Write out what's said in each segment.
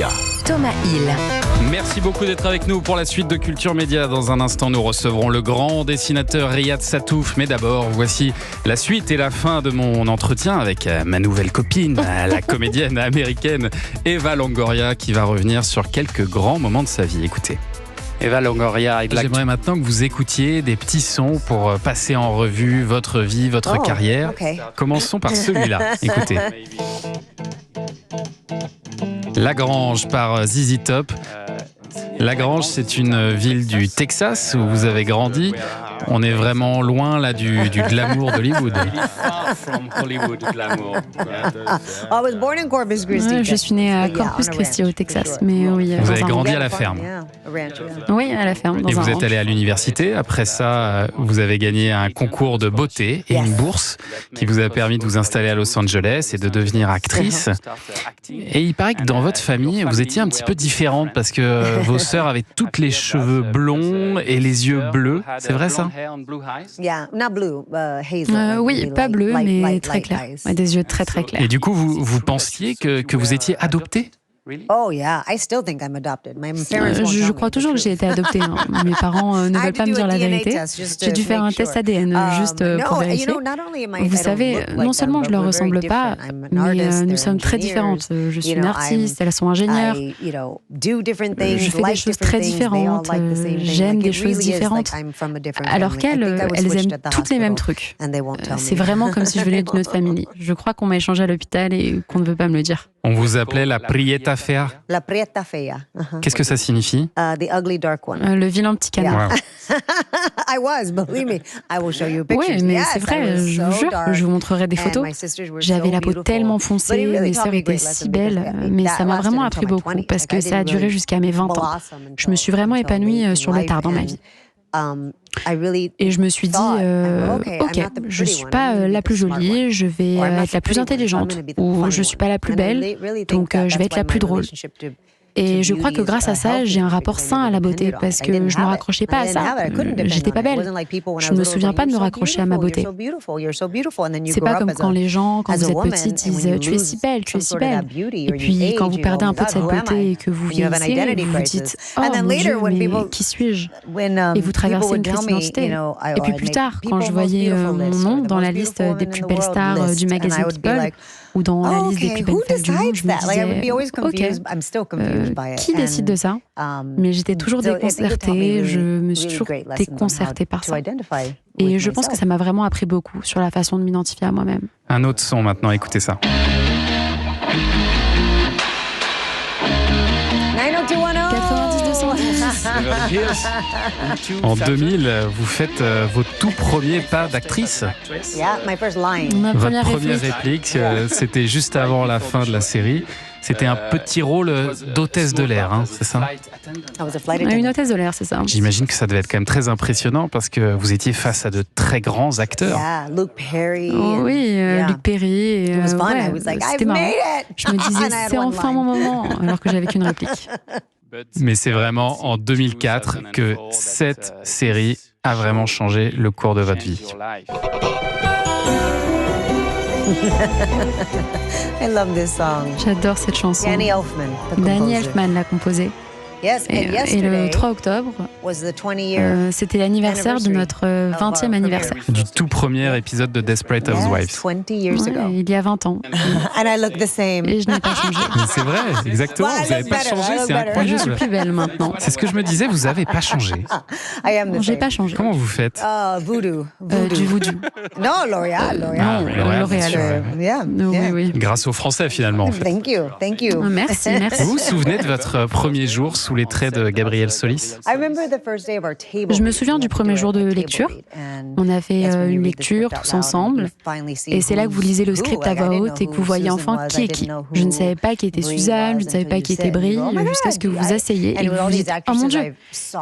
Média. Thomas Hill. Merci beaucoup d'être avec nous pour la suite de Culture Média. Dans un instant, nous recevrons le grand dessinateur Riyad Sattouf. Mais d'abord, voici la suite et la fin de mon entretien avec ma nouvelle copine, la comédienne américaine Eva Longoria, qui va revenir sur quelques grands moments de sa vie. Écoutez. Eva Longoria, j'aimerais maintenant que vous écoutiez des petits sons pour passer en revue votre vie, votre carrière. Okay. Commençons par celui-là. Écoutez. Lagrange par ZZ Top. Lagrange, c'est une ville du Texas où vous avez grandi. On est vraiment loin là du glamour d'Hollywood. Je suis née à Corpus Christi au Texas, mais oui. Vous avez grandi à la ferme. Oui, à la ferme. Et vous êtes allé à l'université. Après ça, vous avez gagné un concours de beauté et une bourse qui vous a permis de vous installer à Los Angeles et de devenir actrice. Et il paraît que dans votre famille, vous étiez un petit peu différente parce que vos sœurs avaient toutes les cheveux blonds et les yeux bleus. C'est vrai ça? Oui, pas bleu, mais très clair. Ouais, des yeux très très clairs. Et du coup, vous pensiez que vous étiez adoptée? Je crois toujours que j'ai été adoptée. Mes parents ne veulent pas me dire la vérité. J'ai dû faire un test ADN juste pour vérifier. Vous savez, non seulement je ne leur ressemble pas, mais nous sommes très différentes. Je suis une artiste, elles sont ingénieures. Je fais des choses très différentes. J'aime des choses différentes. Alors qu'elles, elles aiment toutes les mêmes trucs. C'est vraiment comme si je venais d'une autre famille. Je crois qu'on m'a échangé à l'hôpital et qu'on ne veut pas me le dire. On vous appelait la Prieta Fea. La Prieta Fea. Qu'est-ce que ça signifie? The ugly dark one. Le vilain petit canard. Wow. Oui, mais c'est vrai, je vous jure, je vous montrerai des photos. J'avais la peau tellement foncée, mes sœurs étaient si belles, mais ça m'a vraiment appris beaucoup parce que ça a duré jusqu'à mes 20 ans. Je me suis vraiment épanouie sur le tard dans ma vie. Et je me suis dit, ok, je ne suis pas la plus jolie, je vais être la plus intelligente, ou je ne suis pas la plus belle, donc je vais être la plus drôle. Et je crois que grâce à ça, j'ai un rapport sain à la beauté parce que je ne me raccrochais pas à ça. J'étais pas belle. Je ne me souviens pas de me raccrocher à ma beauté. C'est pas comme quand les gens, quand vous êtes petite, disent « tu es si belle, tu es si belle ». Et puis quand vous perdez un peu de cette beauté et que vous vieillissez, vous vous dites « oh mon Dieu, mais qui suis-je » Et vous traversez une crise d'identité. Et puis plus tard, quand je voyais mon nom dans la liste des plus belles stars du magazine People, ou dans la liste des plus belles femmes du monde, je me disais, ok, qui décide de ça? Mais j'étais toujours déconcertée, je me suis toujours déconcertée par ça. Et je pense que ça m'a vraiment appris beaucoup sur la façon de m'identifier à moi-même. Un autre son maintenant, écoutez ça. En 2000, vous faites vos tout premiers pas d'actrice. Votre première réplique, c'était juste avant la fin de la série. C'était un petit rôle d'hôtesse de l'air, hein, c'est ça? Une hôtesse de l'air, c'est ça. J'imagine que ça devait être quand même très impressionnant parce que vous étiez face à de très grands acteurs. Luke Perry. Luke Perry. C'était marrant. Je me disais, c'est enfin mon moment, alors que j'avais qu'une réplique. Mais c'est vraiment en 2004 que cette série a vraiment changé le cours de votre vie. J'adore cette chanson. Danny Elfman l'a composée. Et le 3 octobre, c'était l'anniversaire de notre 20e anniversaire. Du tout premier épisode de Desperate Housewives. Il y a 20 ans. Et je n'ai pas changé. Mais c'est vrai, exactement. Vous n'avez pas changé, c'est incroyable. Je suis plus belle maintenant. C'est ce que je me disais, vous n'avez pas changé. J'ai pas changé. Comment vous faites? Du voodoo. Non, L'Oréal. L'Oréal. Oui. Grâce aux Français, finalement. En fait. Thank you. Merci. Vous vous souvenez de votre premier jour sous les traits de Gabrielle Solis? Je me souviens du premier jour de lecture. On a fait une lecture tous ensemble. Et c'est là que vous lisez le script à voix haute et que vous voyez enfin qui est qui. Je ne savais pas qui était Suzanne, je ne savais pas qui était Brie, jusqu'à ce que vous vous asseyez et que vous vous dites « Oh mon Dieu !»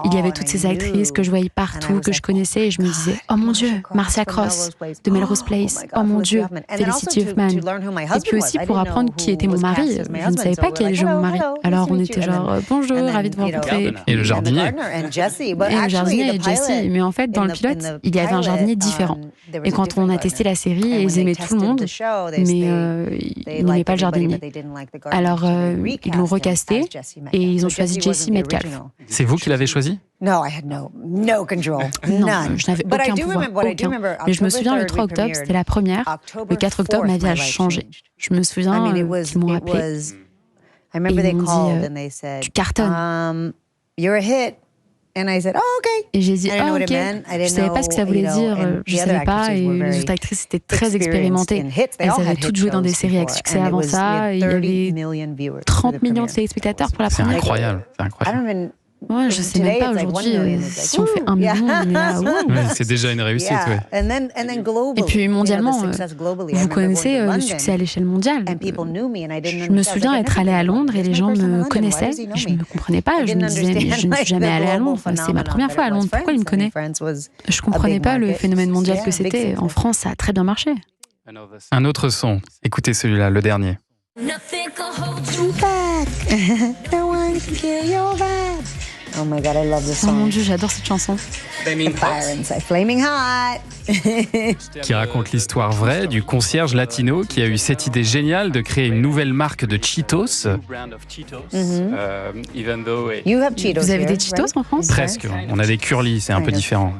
Il y avait toutes ces actrices que je voyais partout, que je connaissais, et je me disais « Oh mon Dieu, Marcia Cross, de Melrose Place. Oh mon Dieu, Felicity Huffman. » Et puis aussi pour apprendre qui était mon mari. Je ne savais pas qui allait jouer mon mari. Alors on était genre « Bonjour !» ravie de vous rencontrer. Et le jardinier. Et le jardinier et Jesse. Mais en fait, dans le pilote, il y avait un jardinier différent. Et quand on a testé la série, ils aimaient tout le monde, mais ils n'aimaient pas le jardinier. Alors, ils l'ont recasté et ils ont choisi Jesse Metcalfe. C'est vous qui l'avez choisi ? Non, je n'avais aucun pouvoir, aucun. Mais je me souviens, le 3 octobre, c'était la première. Le 4 octobre, ma vie a changé. Je me souviens qu'ils m'ont appelé et ils m'ont dit « Tu cartonnes ». Et j'ai dit « Ah, ok ». Je ne savais pas ce que ça voulait dire, je ne savais pas. Et les autres actrices étaient très expérimentées. Elles avaient toutes joué dans des séries avec succès avant ça. Et il y avait 30 millions de téléspectateurs pour la première. C'est incroyable, c'est incroyable. Ouais, je sais même pas aujourd'hui si on fait 1 million, on est là. Ouais, c'est déjà une réussite. Ouais. Et puis mondialement, vous connaissez le succès à l'échelle mondiale. Je me souviens être allée à Londres et les gens me connaissaient. Je ne me comprenais pas. Je me disais, mais je ne suis jamais allée à Londres. C'est ma première fois à Londres. Pourquoi ils me connaissent ? Je ne comprenais pas le phénomène mondial que c'était. En France, ça a très bien marché. Un autre son. Écoutez celui-là, le dernier. Oh my God, I love this song. Oh mon Dieu, j'adore cette chanson. Flaming Hot. Qui raconte l'histoire vraie du concierge latino qui a eu cette idée géniale de créer une nouvelle marque de Cheetos. Vous avez des Cheetos en France ? Presque. On a des curly, c'est un peu différent.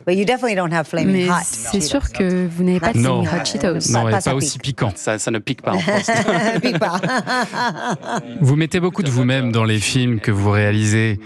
Mais c'est sûr que vous n'avez pas de Flaming Hot Cheetos. Non, et pas aussi piquant. Ça ne pique pas en France. Vous mettez beaucoup de vous-même dans les films que vous réalisez.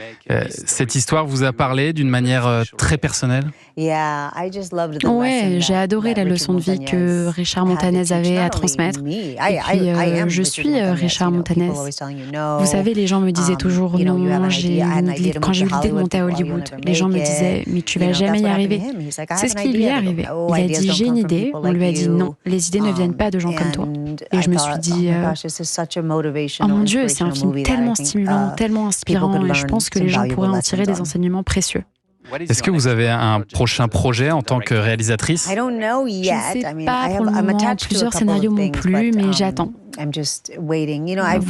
Cette histoire vous a parlé d'une manière très personnelle ? Ouais, j'ai adoré la leçon de vie que Richard Montaner avait à transmettre. Et puis, je suis Richard Montaner. Vous savez, les gens me disaient toujours non. Quand j'ai eu l'idée de monter à Hollywood, les gens me disaient mais tu vas jamais y arriver. C'est ce qui lui est arrivé. Il a dit j'ai une idée. On lui a dit non, les idées ne viennent pas de gens comme toi. Et je me suis dit oh mon Dieu, c'est un film tellement stimulant, tellement inspirant, et je pense que les gens pourraient en tirer des enseignements précieux. Est-ce que vous avez un prochain projet en tant que réalisatrice ? Je ne sais pas pour le moment, plusieurs scénarios m'ont plu, mais j'attends. Vous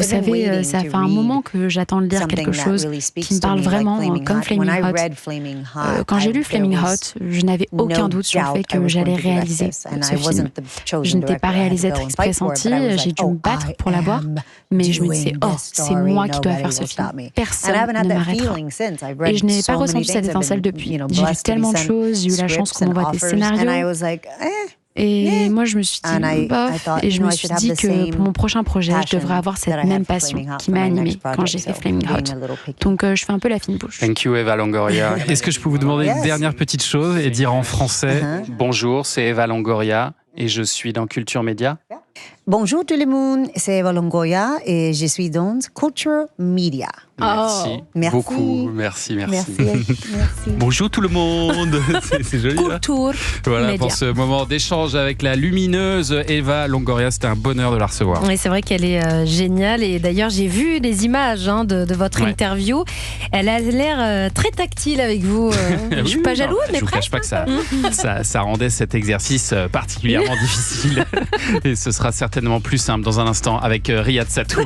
savez, ça fait un moment que j'attends de lire quelque chose qui me parle vraiment, comme Flaming Hot. Quand j'ai lu Flaming Hot, je n'avais aucun doute sur le fait que j'allais réaliser ce film. Je n'étais pas réalisatrice pressentie, j'ai dû me battre pour l'avoir, mais je me disais, oh, c'est moi qui dois faire ce film. Personne ne m'arrêtera. Et je n'ai pas ressenti cette étincelle depuis. J'ai lu tellement de choses, j'ai eu la chance qu'on m'envoie des scénarios. Et moi, je me suis dit, bof, et je me suis dit que pour mon prochain projet, je devrais avoir cette même passion qui m'a animée quand j'ai fait Flaming Hot. Donc, je fais un peu la fine bouche. Thank you, Eva Longoria. Est-ce que je peux vous demander une dernière petite chose et dire en français bonjour, c'est Eva Longoria et je suis dans Culture Média. Bonjour tout le monde, c'est Eva Longoria et je suis dans Culture Media. Merci beaucoup. Merci. Bonjour tout le monde. C'est joli. Culture Voilà Media. pour ce moment d'échange avec la lumineuse Eva Longoria. C'était un bonheur de la recevoir. Oui, c'est vrai qu'elle est géniale. Et d'ailleurs, j'ai vu les images de votre interview. Elle a l'air très tactile avec vous. Je suis pas jalouse, mais je vous cache pas que ça rendait cet exercice particulièrement difficile. Et ce sera certainement plus simple dans un instant avec Riyad Satouf.